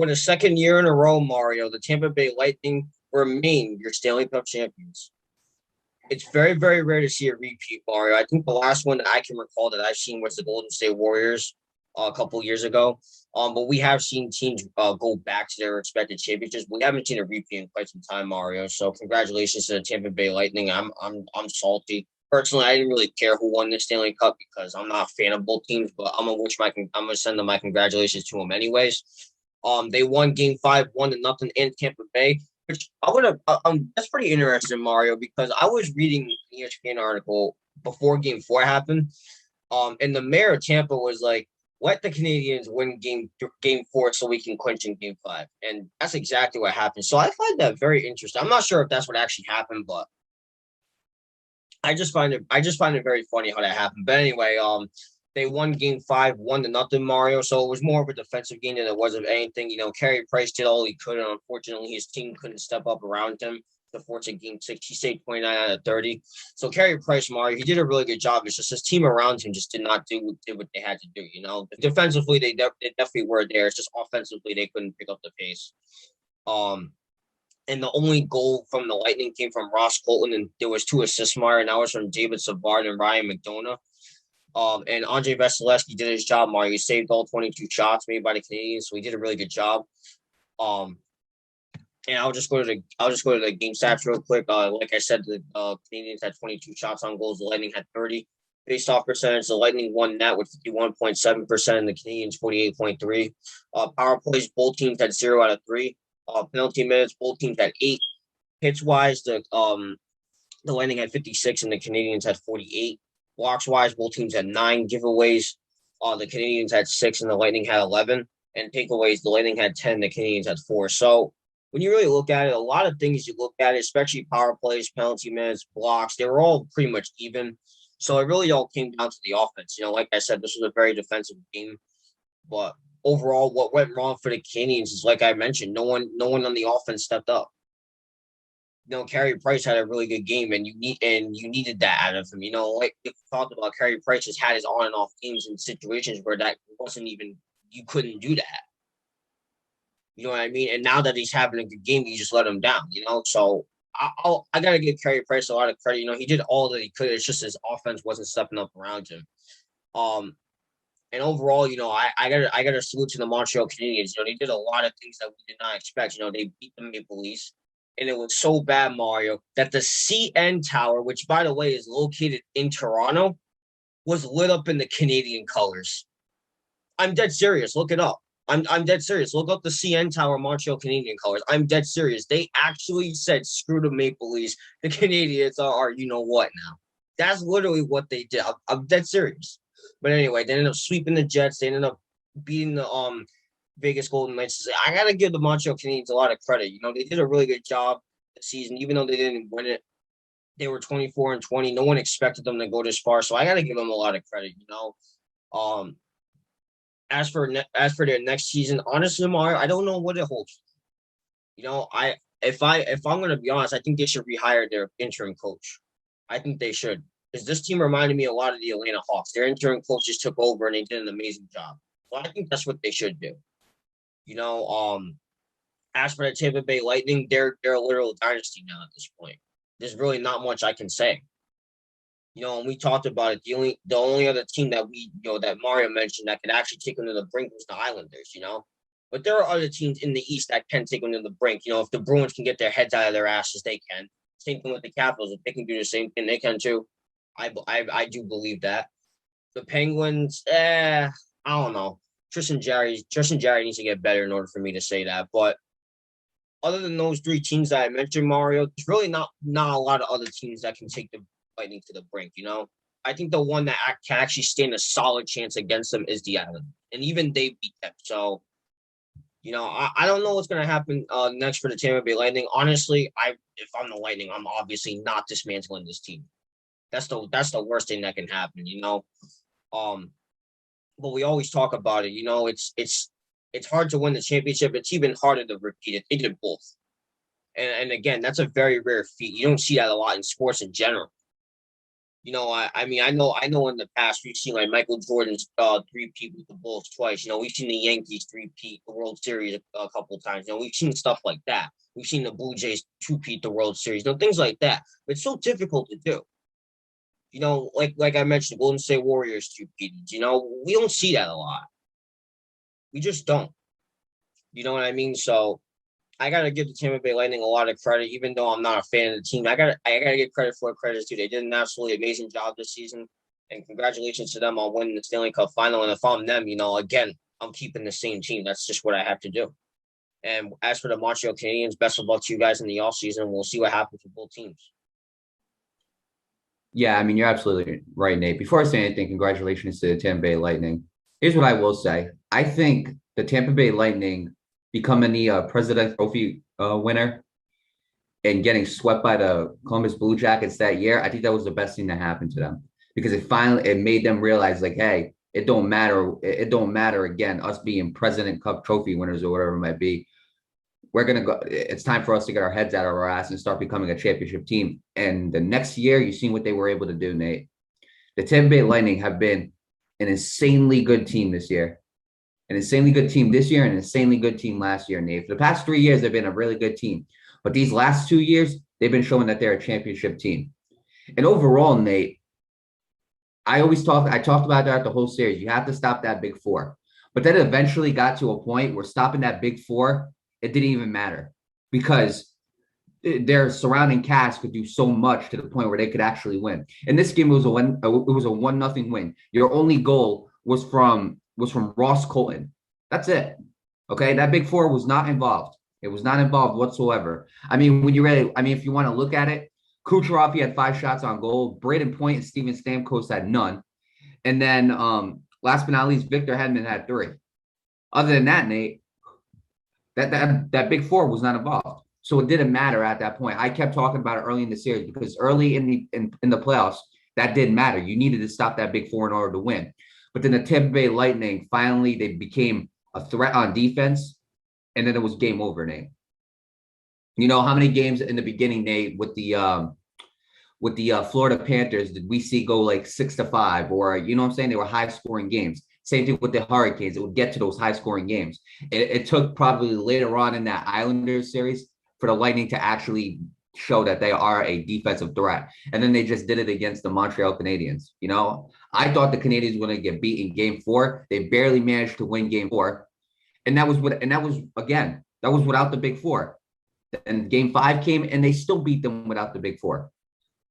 For the second year in a row, Mario, the Tampa Bay Lightning remain your Stanley Cup champions. It's very, very rare to see a repeat, Mario. I think the last one that I can recall that I've seen was the Golden State Warriors a couple years ago. But we have seen teams go back to their respective championships. We haven't seen a repeat in quite some time, Mario. So congratulations to the Tampa Bay Lightning. I'm salty. Personally, I didn't really care who won the Stanley Cup because I'm not a fan of both teams, but I'm gonna send them my congratulations to them anyways. They won Game 5, 1-0 in Tampa Bay. Which that's pretty interesting, Mario, because I was reading an ESPN article before Game 4 happened. And the mayor of Tampa was like, "Let the Canadians win Game 4 so we can clinch in Game 5," and that's exactly what happened. So I find that very interesting. I'm not sure if that's what actually happened, but I just find it very funny how that happened. But anyway, they won Game 5, 1-0, Mario. So it was more of a defensive game than it was of anything. Carey Price did all he could, and unfortunately, his team couldn't step up around him to force a Game 6. He stayed 29 out of 30. So Carey Price, Mario, he did a really good job. It's just his team around him just did not do what they had to do. Defensively, they definitely were there. It's just offensively, they couldn't pick up the pace. And the only goal from the Lightning came from Ross Colton, and there was 2 assists, Mario, and that was from David Savard and Ryan McDonough. And Andre Vasilevsky did his job, Mario. He saved all 22 shots made by the Canadiens, so he did a really good job. And I'll just go to the game stats real quick. Like I said, the Canadiens had 22 shots on goals. The Lightning had 30. Face-off percentage, the Lightning won that with 51.7%, and the Canadiens 48.3. Power plays, both teams had 0 out of 3. Penalty minutes, both teams had 8. Hits-wise, the Lightning had 56, and the Canadiens had 48. Blocks-wise, both teams had 9 giveaways. The Canadiens had 6, and the Lightning had 11. And takeaways, the Lightning had 10, the Canadiens had 4. So when you really look at it, a lot of things you look at, especially power plays, penalty minutes, blocks, they were all pretty much even. So it really all came down to the offense. Like I said, this was a very defensive game. But overall, what went wrong for the Canadiens is, like I mentioned, no one on the offense stepped up. Carey Price had a really good game, and you needed that out of him. Like we talked about, Carey Price has had his on and off games in situations where that wasn't even, you couldn't do that. You know what I mean? And now that he's having a good game, you just let him down. So I gotta give Carey Price a lot of credit. He did all that he could. It's just his offense wasn't stepping up around him. And overall, I gotta salute to the Montreal Canadiens. They did a lot of things that we did not expect. They beat the Maple Leafs. And it was so bad, Mario, that the CN Tower, which, by the way, is located in Toronto, was lit up in the Canadian colors. I'm dead serious. Look it up. I'm dead serious. Look up the CN Tower Montreal Canadian colors. I'm dead serious. They actually said, screw the Maple Leafs. The Canadiens are you-know-what now. That's literally what they did. I'm dead serious. But anyway, they ended up sweeping the Jets. They ended up beating the Vegas Golden Knights. I got to give the Montreal Canadiens a lot of credit. They did a really good job this season, even though they didn't win it. They were 24-20. No one expected them to go this far, so I got to give them a lot of credit. As for their next season, honestly, Mario, I don't know what it holds. If I'm going to be honest, I think they should rehire their interim coach. I think they should, because this team reminded me a lot of the Atlanta Hawks. Their interim coaches took over and they did an amazing job. So I think that's what they should do. As for the Tampa Bay Lightning, they're a literal dynasty now at this point. There's really not much I can say. And we talked about it. The only other team that that Mario mentioned that could actually take them to the brink was the Islanders. But there are other teams in the East that can take them to the brink. If the Bruins can get their heads out of their asses, they can. Same thing with the Capitals. If they can do the same thing, they can too. I do believe that. The Penguins, I don't know. Tristan Jarry needs to get better in order for me to say that. But other than those 3 teams that I mentioned, Mario, there's really not a lot of other teams that can take the Lightning to the brink. I think the one that can actually stand a solid chance against them is the Island, and even they beat them. So, I don't know what's going to happen next for the Tampa Bay Lightning. Honestly, if I'm the Lightning, I'm obviously not dismantling this team. That's the worst thing that can happen. But we always talk about it. It's hard to win the championship. It's even harder to repeat it. They did both. And again, that's a very rare feat. You don't see that a lot in sports in general. I mean, I know in the past we've seen like Michael Jordan's three-peat with the Bulls twice. We've seen the Yankees three-peat the World Series a couple of times. We've seen stuff like that. We've seen the Blue Jays two-peat the World Series. Things like that. But it's so difficult to do. Like I mentioned, Golden State Warriors two-peated. We don't see that a lot. We just don't. You know what I mean? So I gotta give the Tampa Bay Lightning a lot of credit, even though I'm not a fan of the team. I gotta give credit for credit too. They did an absolutely amazing job this season, and congratulations to them on winning the Stanley Cup final. And if I'm them, again, I'm keeping the same team. That's just what I have to do. And as for the Montreal Canadiens, best of luck to you guys in the offseason. We'll see what happens with both teams. Yeah, I mean, you're absolutely right, Nate. Before I say anything, congratulations to the Tampa Bay Lightning. Here's what I will say. I think the Tampa Bay Lightning becoming the President Trophy winner and getting swept by the Columbus Blue Jackets that year, I think that was the best thing that happened to them because it made them realize like, hey, it don't matter. It don't matter again, us being President Cup Trophy winners or whatever it might be. We're gonna go. It's time for us to get our heads out of our ass and start becoming a championship team. And the next year, you've seen what they were able to do, Nate. The Tampa Bay Lightning have been an insanely good team this year. An insanely good team this year and an insanely good team last year, Nate. For the past 3 years, they've been a really good team. But these last 2 years, they've been showing that they're a championship team. And overall, Nate, I talked about that the whole series. You have to stop that big four. But then it eventually got to a point where stopping that big four, it didn't even matter because their surrounding cast could do so much to the point where they could actually win. In this game, it was a 1-0 win. Your only goal was from Ross Colton. That's it. Okay, that big four was not involved. It was not involved whatsoever. I mean, if you want to look at it, Kucherov, he had 5 shots on goal. Braden Point and Steven Stamkos had none. And then last but not least, Victor Hedman had 3. Other than that, Nate, that big four was not involved. So it didn't matter at that point. I kept talking about it early in the series because early in the playoffs, that didn't matter. You needed to stop that big four in order to win. But then the Tampa Bay Lightning, finally, they became a threat on defense, and then it was game over, Nate. You know how many games in the beginning, Nate, with the Florida Panthers did we see go like 6-5, or you know what I'm saying? They were high scoring games. Same thing with the Hurricanes. It would get to those high scoring games. It took probably later on in that Islanders series for the Lightning to actually show that they are a defensive threat. And then they just did it against the Montreal Canadiens. I thought the Canadiens were going to get beat in game 4. They barely managed to win game 4. And that was without the big four. And game 5 came and they still beat them without the big four.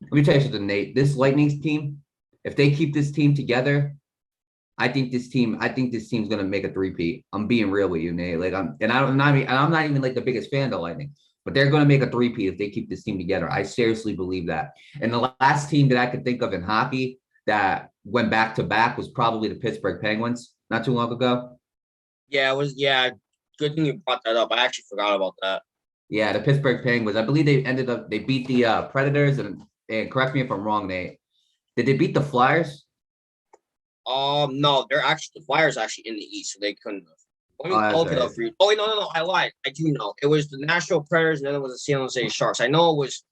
Let me tell you something, Nate. This Lightning team, if they keep this team together, I think this team's going to make a three-peat. I'm being real with you, Nate. I'm not even like the biggest fan of the Lightning, but they're going to make a three-peat if they keep this team together. I seriously believe that. And the last team that I could think of in hockey that went back to back was probably the Pittsburgh Penguins not too long ago. Yeah, it was. Yeah, good thing you brought that up. I actually forgot about that. Yeah, the Pittsburgh Penguins. I believe they beat the Predators and correct me if I'm wrong, Nate. Did they beat the Flyers? No, the Flyers actually in the East, so they couldn't have. Let me look it up for you. Oh wait, no, I lied. I do know. It was the Nashville Predators and then it was the San Jose Sharks. I know it was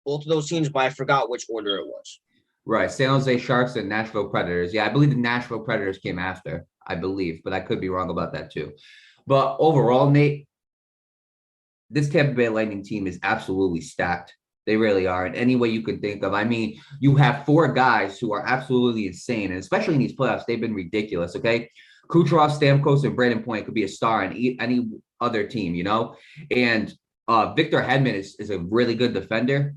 both of those teams, but I forgot which order it was. Right, San Jose Sharks and Nashville Predators. Yeah, I believe the Nashville Predators came after, I believe, but I could be wrong about that too. But overall, Nate, this Tampa Bay Lightning team is absolutely stacked. They really are in any way you could think of. I mean, you have 4 guys who are absolutely insane, and especially in these playoffs, they've been ridiculous, okay? Kucherov, Stamkos, and Braden Point could be a star on any other team, And Victor Hedman is a really good defender.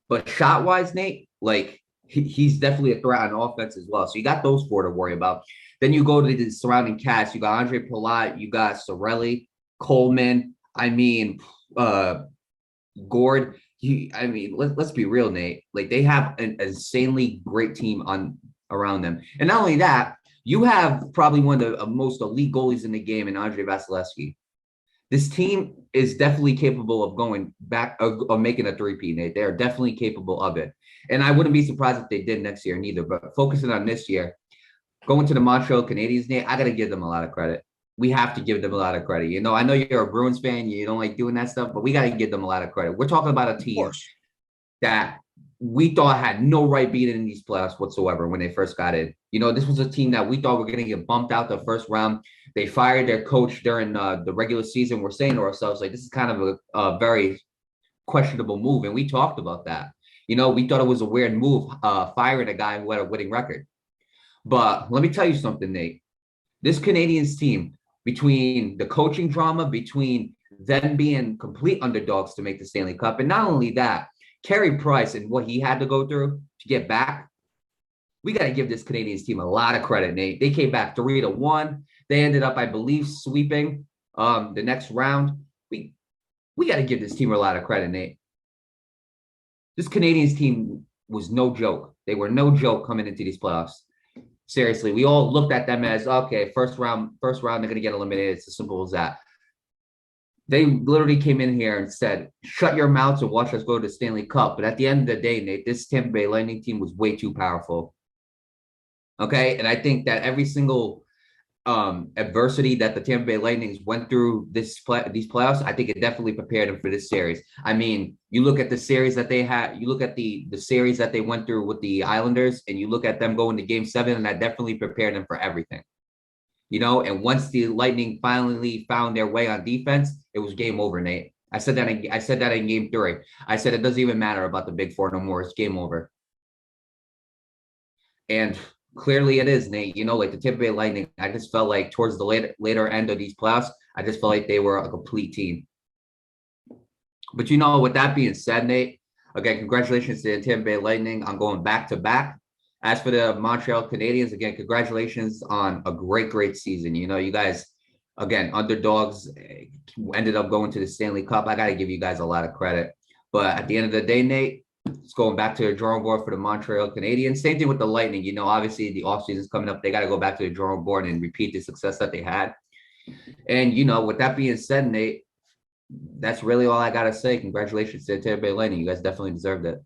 But shot-wise, Nate, like, he's definitely a threat on offense as well. So you got those 4 to worry about. Then you go to the surrounding cast. You got Andre Palat, you got Cirelli, Coleman, Gord. Let's be real, Nate. Like, they have an insanely great team around them. And not only that, you have probably one of the most elite goalies in the game in Andre Vasilevsky. This team is definitely capable of going back, of making a three-peat, Nate. They are definitely capable of it. And I wouldn't be surprised if they did next year neither. But focusing on this year, going to the Montreal Canadiens, Nate, I got to give them a lot of credit. We have to give them a lot of credit. I know you're a Bruins fan. You don't like doing that stuff, but we got to give them a lot of credit. We're talking about a team that we thought had no right being in these playoffs whatsoever when they first got in. This was a team that we thought were going to get bumped out the first round. They fired their coach during the regular season. We're saying to ourselves, like, this is kind of a very questionable move. And we talked about that. We thought it was a weird move, firing a guy who had a winning record. But let me tell you something, Nate. This Canadiens team, between the coaching drama, between them being complete underdogs to make the Stanley Cup, and not only that, Carey Price and what he had to go through to get back, we got to give this Canadiens team a lot of credit, Nate. They came back 3-1. They ended up, I believe, sweeping the next round. We got to give this team a lot of credit, Nate. This Canadiens team was no joke. They were no joke coming into these playoffs. Seriously, we all looked at them as, okay, first round, they're going to get eliminated. It's as simple as that. They literally came in here and said, shut your mouths and watch us go to the Stanley Cup. But at the end of the day, Nate, this Tampa Bay Lightning team was way too powerful. Okay? And I think that every single adversity that the Tampa Bay Lightning went through these playoffs, I think it definitely prepared them for this series. I mean, you look at the series that they had, you look at the series that they went through with the Islanders, and you look at them going to Game 7, and that definitely prepared them for everything. And once the Lightning finally found their way on defense, it was game over, Nate. I said that in Game 3. I said it doesn't even matter about the Big Four no more. It's game over. And clearly it is, Nate. Like the Tampa Bay Lightning, I just felt like towards the later end of these playoffs, I just felt like they were a complete team. But with that being said, Nate, again, congratulations to the Tampa Bay Lightning on going back-to-back. As for the Montreal Canadiens, again, congratulations on a great season. You guys, again, underdogs, ended up going to the Stanley Cup. I got to give you guys a lot of credit. But at the end of the day, Nate, it's going back to the drawing board for the Montreal Canadiens. Same thing with the Lightning. Obviously the offseason is coming up. They got to go back to the drawing board and repeat the success that they had. And, with that being said, Nate, that's really all I got to say. Congratulations to the Tampa Bay Lightning. You guys definitely deserved it.